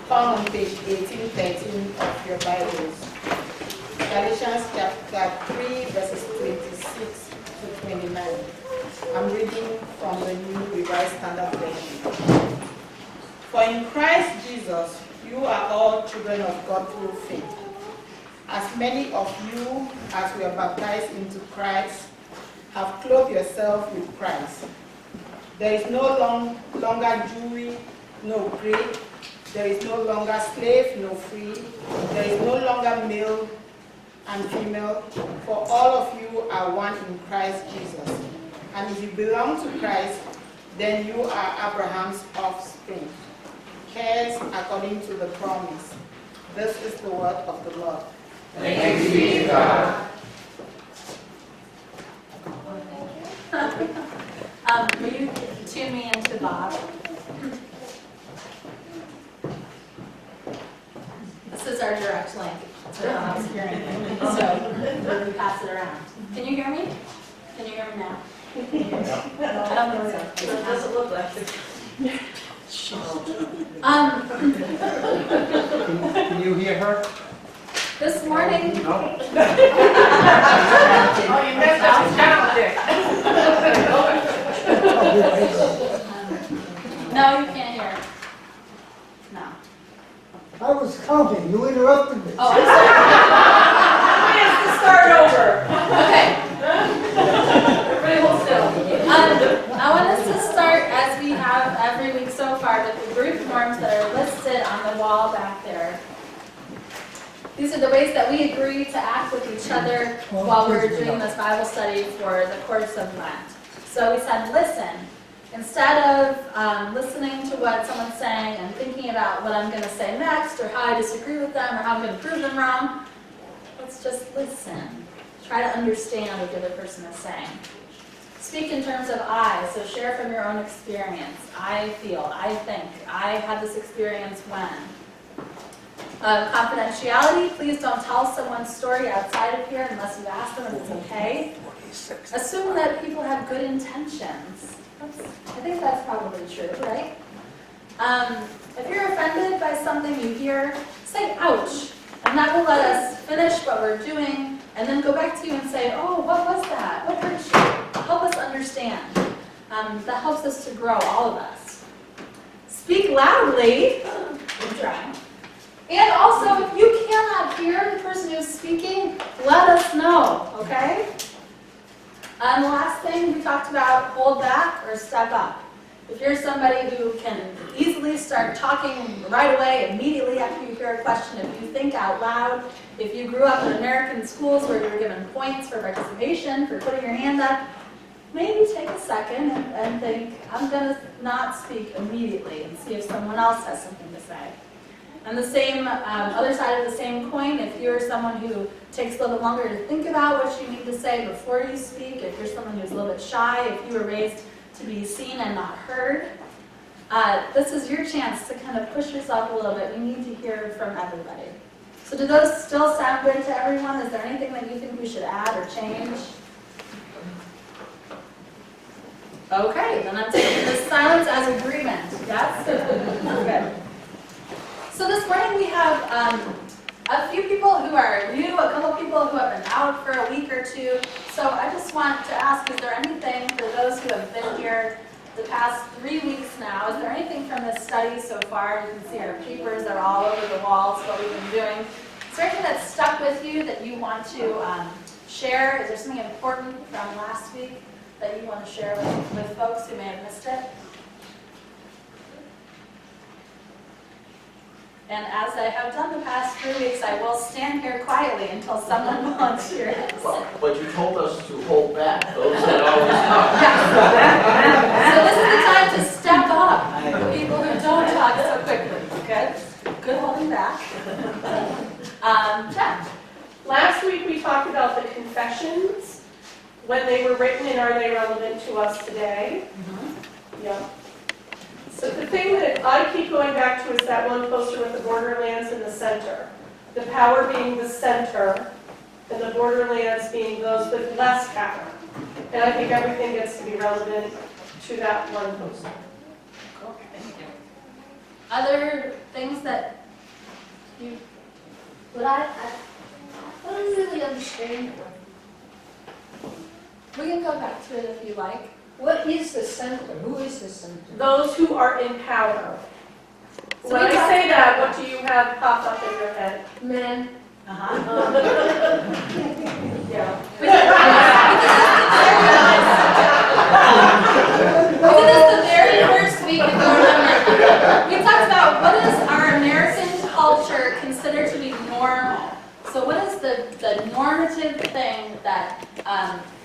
Turn on page 1813 of your Bibles. Galatians chapter 3, verses 26 to 29. I'm reading from the New Revised Standard Version. For in Christ Jesus, you are all children of God through faith. As many of you as were baptized into Christ have clothed yourself with Christ. There is no longer Jew, no Greek. There is no longer slave, no free. There is no longer male and female, for all of you are one in Christ Jesus. And if you belong to Christ, then you are Abraham's offspring, heirs according to the promise. This is the word of the Lord. Thanks be to God. Will you tune me into Bob? This is our direct link to Bob's hearing. So pass it around. Can you hear me? Can you hear me now? I don't think so. It doesn't look like it. Can you hear her? This morning. No. Oh, you messed up the channel there. No, you can't hear. No. I was counting, you interrupted me. Oh, I'm sorry. We have to start over. Okay. Everybody hold still. I want us to start, as we have every week so far, with the group forms that are listed on the wall back there. These are the ways that we agree to act with each other while we're doing this Bible study for the course of Lent. So we said, listen. Instead of listening to what someone's saying and thinking about what I'm going to say next, or how I disagree with them, or how I'm going to prove them wrong, let's just listen. Try to understand what the other person is saying. Speak in terms of I, so share from your own experience. I feel, I think, I had this experience when. Confidentiality, please don't tell someone's story outside of here unless you ask them if it's okay. Assume that people have good intentions. I think that's probably true, right? If you're offended by something you hear, say ouch. And that will let us finish what we're doing and then go back to you and say, oh, what was that? What hurt you? Help us understand. That helps us to grow, all of us. Speak loudly. I'm trying. And also, if you cannot hear the person who's speaking, let us know, okay? And the last thing we talked about, hold back or step up. If you're somebody who can easily start talking right away, immediately after you hear a question, if you think out loud, if you grew up in American schools where you were given points for participation, for putting your hand up, maybe take a second and think, I'm going to not speak immediately and see if someone else has something to say. And the same, other side of the same coin, if you're someone who takes a little bit longer to think about what you need to say before you speak, if you're someone who's a little bit shy, if you were raised to be seen and not heard, this is your chance to kind of push yourself a little bit. We need to hear from everybody. So do those still sound good to everyone? Is there anything that you think we should add or change? Okay, then I'm taking this silence as agreement. Yes? Good. So this morning we have a few people who are new, a couple people who have been out for a week or two. So I just want to ask, is there anything for those who have been here the past 3 weeks now, is there anything from this study so far? You can see our papers are all over the walls, what we've been doing. Is there anything that's stuck with you that you want to share? Is there something important from last week that you want to share with folks who may have missed it? And as I have done the past 3 weeks, I will stand here quietly until someone volunteers. Well, but you told us to hold back those that always talk. So this is the time to step up the people who don't talk so quickly. Good? Good holding back. Jen. Last week we talked about the confessions, when they were written and are they relevant to us today. Yeah. So the thing that I keep going back to is that one poster with the borderlands in the center. The power being the center, and the borderlands being those with less power. And I think everything gets to be relevant to that one poster. Cool, thank you. Other things that you, I don't really understand. we can go back to it if you like. What is the center? Who is the center? Those who are in power. So When we I talked say that, about- what do you have pop up in your head? Men. Uh-huh. Yeah. We did this the very first week, if you remember. We talked about what is our American culture considered to be normal. So what is the normative thing that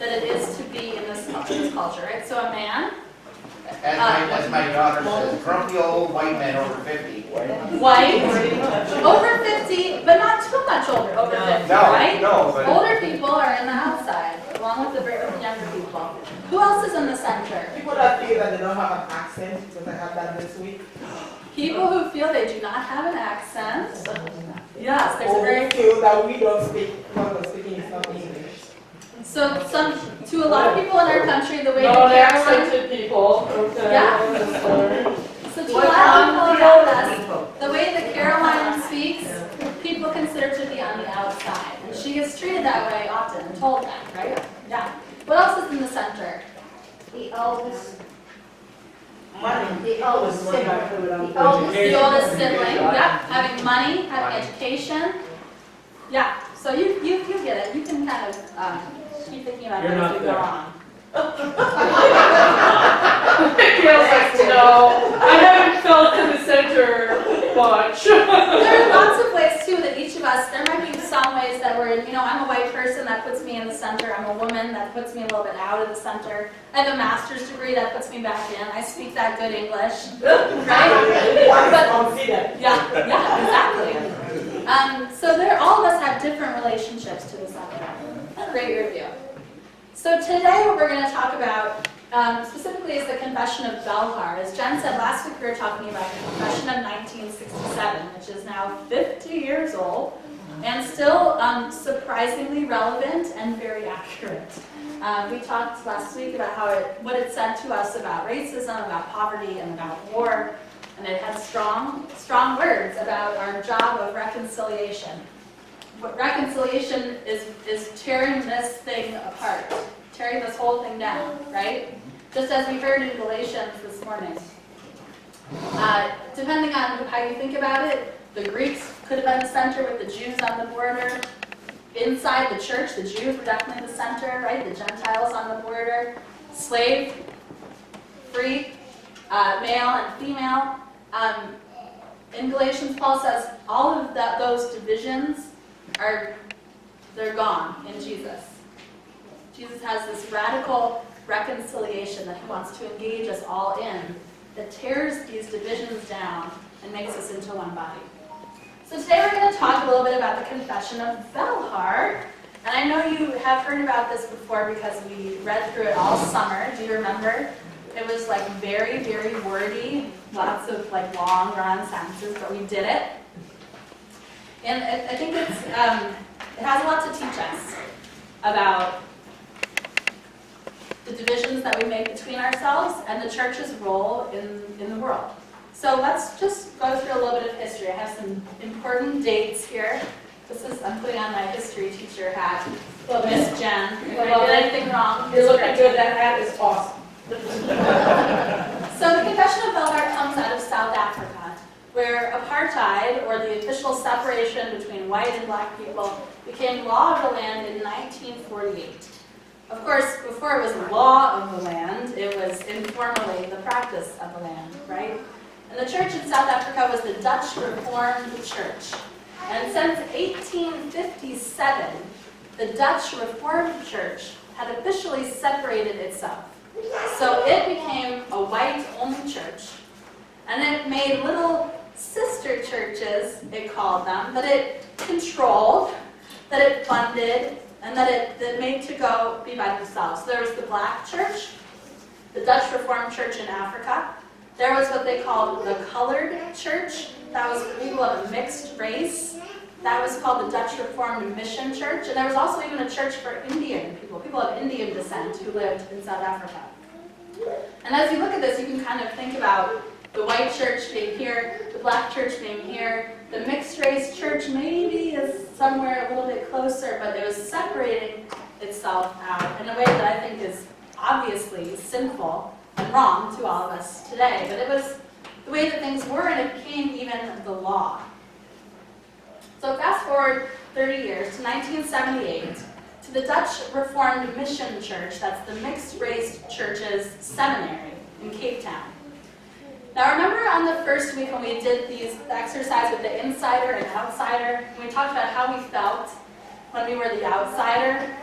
it is to be in this culture, right? So a man, As my daughter says, grumpy old white men over 50. white, over 50, but not too much older, over 50, right? No, but Older people are in the outside, along with the younger people. Who else is in the center? People that feel that they don't have an accent, because I have that this week. People who feel they do not have an accent. Yes, there's a Or very we feel that we don't speak, what we're speaking is not English. so to a lot of people in our country, the way the Caroline, Non-accented people, okay. Yeah. so to a lot of people around us, the way that Caroline speaks, people consider to be on the outside, and she is treated that way often, and told that, right? Yeah. What else is in the center? The oldest. Money. The oldest Money. sibling. The The oldest. oldest sibling. Yep. Having money, having education. Yeah. So you get it. You can kind of keep thinking about it as we go on. It feels like, no, I haven't felt in the center much. There are lots of ways too that each of us, there might be some ways that we're, I'm a white person, that puts me in the center. I'm a woman, that puts me a little bit out of the center. I have a master's degree, that puts me back in. I speak that good English, right? What is considered? Yeah, exactly. So all of us have different relationships to the center. Great review. So today what we're going to talk about specifically is the Confession of Belhar. As Jen said, last week we were talking about the Confession of 1967, which is now 50 years old and still surprisingly relevant and very accurate. We talked last week about what it said to us about racism, about poverty, and about war, and it had strong words about our job of reconciliation. What reconciliation is tearing this thing apart, tearing this whole thing down, right? Just as we heard in Galatians this morning. Depending on how you think about it, the Greeks could have been the center with the Jews on the border. Inside the church, the Jews were definitely the center, right? The Gentiles on the border. Slave, free, male and female. In Galatians, Paul says all of those divisions they're gone in Jesus. Jesus has this radical reconciliation that he wants to engage us all in, that tears these divisions down and makes us into one body. So today we're going to talk a little bit about the Confession of Belhar. And I know you have heard about this before because we read through it all summer. Do you remember? It was like very, very wordy, lots of like long run sentences, but we did it. And I think it has a lot to teach us about the divisions that we make between ourselves and the church's role in the world. So let's just go through a little bit of history. I have some important dates here. I'm putting on my history teacher hat. Miss Jen. If I did anything wrong, You're looking good, that hat is awesome. So the Confession of Belhar comes out of South Africa, where apartheid, or the official separation between white and black people, became law of the land in 1948. Of course, before it was the law of the land, it was informally the practice of the land, right? And the church in South Africa was the Dutch Reformed Church. And since 1857, the Dutch Reformed Church had officially separated itself. So it became a white-only church, and it made little sister churches, it called them, that it controlled, that it funded, and that it made to go be by themselves. So there was the Black Church, the Dutch Reformed Church in Africa. There was what they called the Colored Church. That was for people of a mixed race. That was called the Dutch Reformed Mission Church. And there was also even a church for Indian people of Indian descent who lived in South Africa. And as you look at this, you can kind of think about The white church came here, the black church came here, the mixed race church maybe is somewhere a little bit closer, but it was separating itself out in a way that I think is obviously sinful and wrong to all of us today. But it was the way that things were, and it became even the law. So fast forward 30 years to 1978, to the Dutch Reformed Mission Church, that's the mixed-race church's seminary in Cape Town. Now remember on the first week when we did the exercise with the insider and outsider, when we talked about how we felt when we were the outsider,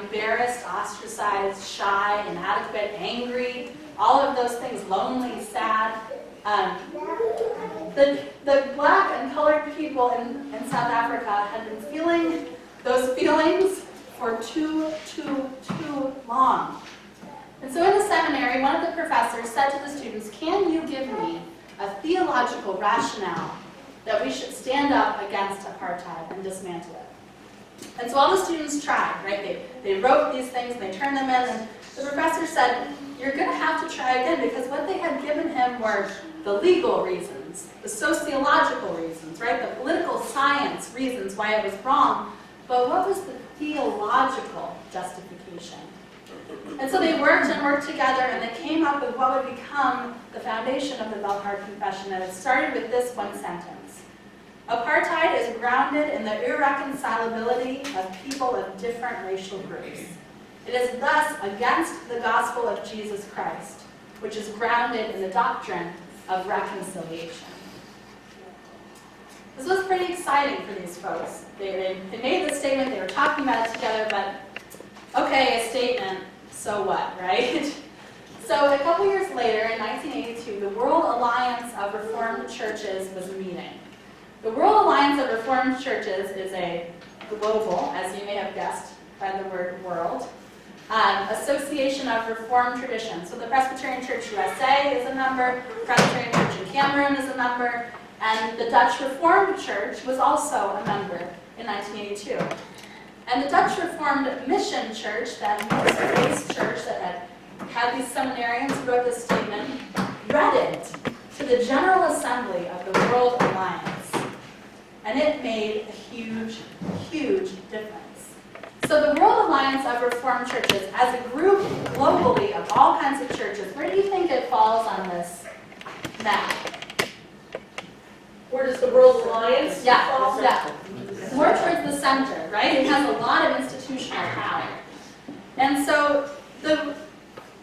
embarrassed, ostracized, shy, inadequate, angry, all of those things, lonely, sad. The black and colored people in South Africa had been feeling those feelings for too long. And so in the seminary, one of the professors said to the students, "Can you give me a theological rationale that we should stand up against apartheid and dismantle it?" And so all the students tried, right? They wrote these things, and they turned them in, and the professor said, "You're going to have to try again," because what they had given him were the legal reasons, the sociological reasons, right? The political science reasons why it was wrong, but what was the theological justification? And so they worked and worked together, and they came up with what would become the foundation of the Belhar Confession, and it started with this one sentence: "Apartheid is grounded in the irreconcilability of people of different racial groups. It is thus against the gospel of Jesus Christ, which is grounded in the doctrine of reconciliation." This was pretty exciting for these folks. They made the statement, they were talking about it together, but okay, a statement, so what, right? So a couple years later, in 1982, the World Alliance of Reformed Churches was meeting. The World Alliance of Reformed Churches is a global, as you may have guessed by the word world, association of Reformed traditions. So the Presbyterian Church USA is a member, the Presbyterian Church in Cameroon is a member, and the Dutch Reformed Church was also a member in 1982. And the Dutch Reformed Mission Church, that mixed-race church that had these seminarians who wrote this statement, read it to the General Assembly of the World Alliance. And it made a huge, huge difference. So the World Alliance of Reformed Churches, as a group globally of all kinds of churches, where do you think it falls on this map? Where does the World Alliance fall? Yeah. More towards the center, right? It has a lot of institutional power. And so the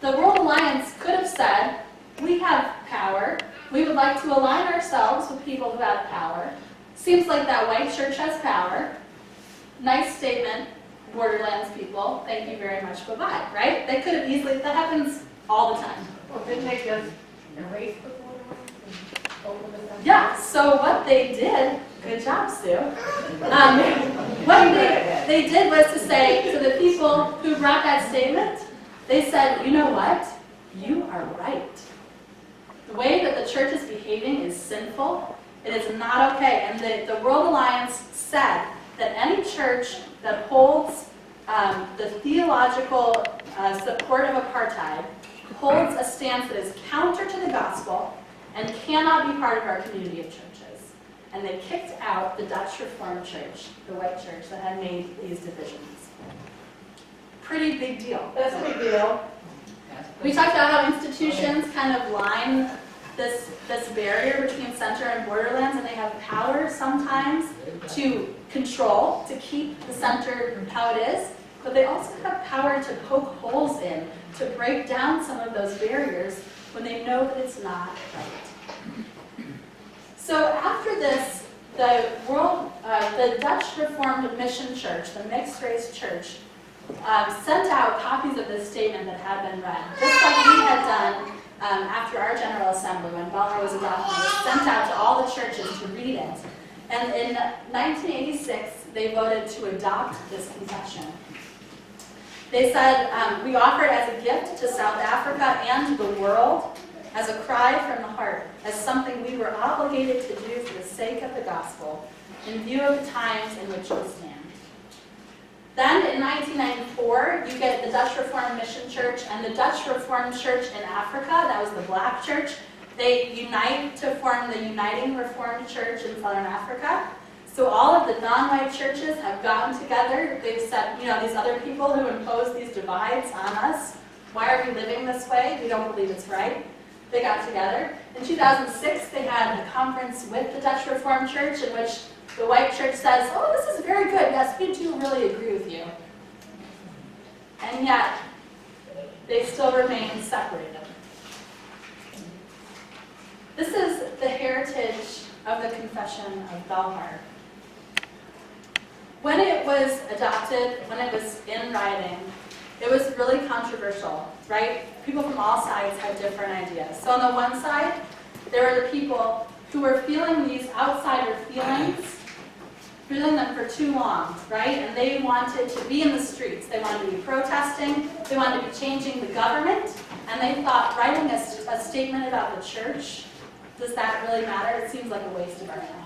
World Alliance could have said, we have power, we would like to align ourselves with people who have power. Seems like that white church has power. Nice statement, Borderlands people, thank you very much, bye-bye, right? They could have easily, that happens all the time. Well, didn't they just erase the border? Yeah, so what they did, good job, Sue. What they did was to say to the people who brought that statement, they said, you know what? You are right. The way that the church is behaving is sinful. It is not okay. And the World Alliance said that any church that holds the theological support of apartheid holds a stance that is counter to the gospel and cannot be part of our community of churches. And they kicked out the Dutch Reformed Church, the white church that had made these divisions. Pretty big deal. That's a big deal. We talked about how institutions kind of line this barrier between center and borderlands, and they have power sometimes to control, to keep the center how it is, but they also have power to poke holes in, to break down some of those barriers when they know that it's not right. So after this, the Dutch Reformed Mission Church, the mixed-race church, sent out copies of this statement that had been read, just like we had done after our General Assembly when Belhar was adopted. It was sent out to all the churches to read it. And in 1986, they voted to adopt this confession. They said, we offer it as a gift to South Africa and the world, as a cry from the heart, as something we were obligated to do for the sake of the gospel, in view of the times in which we stand. Then in 1994, you get the Dutch Reformed Mission Church and the Dutch Reformed Church in Africa, that was the black church. They unite to form the Uniting Reformed Church in Southern Africa. So all of the non-white churches have gotten together. They've said, you know, these other people who impose these divides on us, why are we living this way? We don't believe it's right. They got together. In 2006, they had a conference with the Dutch Reformed Church in which the white church says, oh, this is very good. Yes, we do really agree with you. And yet, they still remain separated. This is the heritage of the Confession of Belhar. When it was adopted, when it was in writing, it was really controversial, right? People from all sides had different ideas. So on the one side, there were the people who were feeling these outsider feelings, feeling them for too long, right? And they wanted to be in the streets. They wanted to be protesting. They wanted to be changing the government. And they thought writing a statement about the church, does that really matter? It seems like a waste of our time.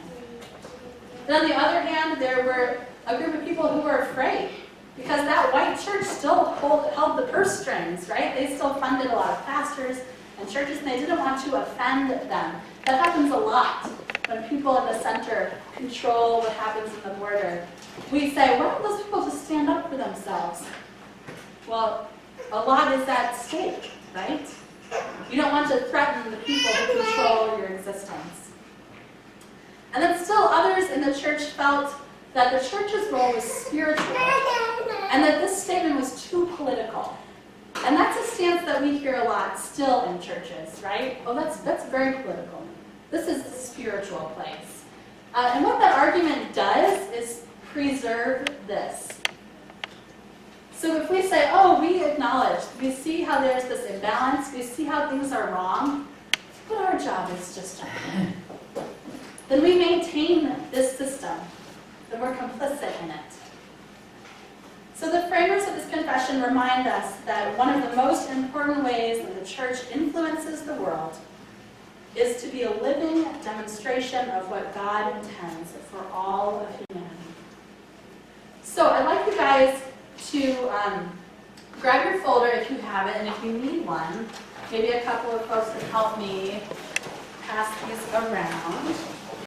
But on the other hand, there were a group of people who were afraid because that white church still held the purse strings, right? They still funded a lot of pastors and churches, and they didn't want to offend them. That happens a lot when people in the center control what happens in the border. We say, why don't those people just stand up for themselves? Well, a lot is at stake, right? You don't want to threaten the people who control your existence. And then still others in the church felt that the church's role was spiritual and that this statement was too political. And that's a stance that we hear a lot still in churches, right? Oh, that's very political. This is the spiritual place. And what that argument does is preserve this. So if we say, oh, we acknowledge, we see how there's this imbalance, we see how things are wrong, but our job is just to then we maintain this system, then we're complicit in it. So the framers of this confession remind us that one of the most important ways that the church influences the world is to be a living demonstration of what God intends for all of humanity. So I'd like you guys to grab your folder if you have it, and if you need one, maybe a couple of folks can help me pass these around.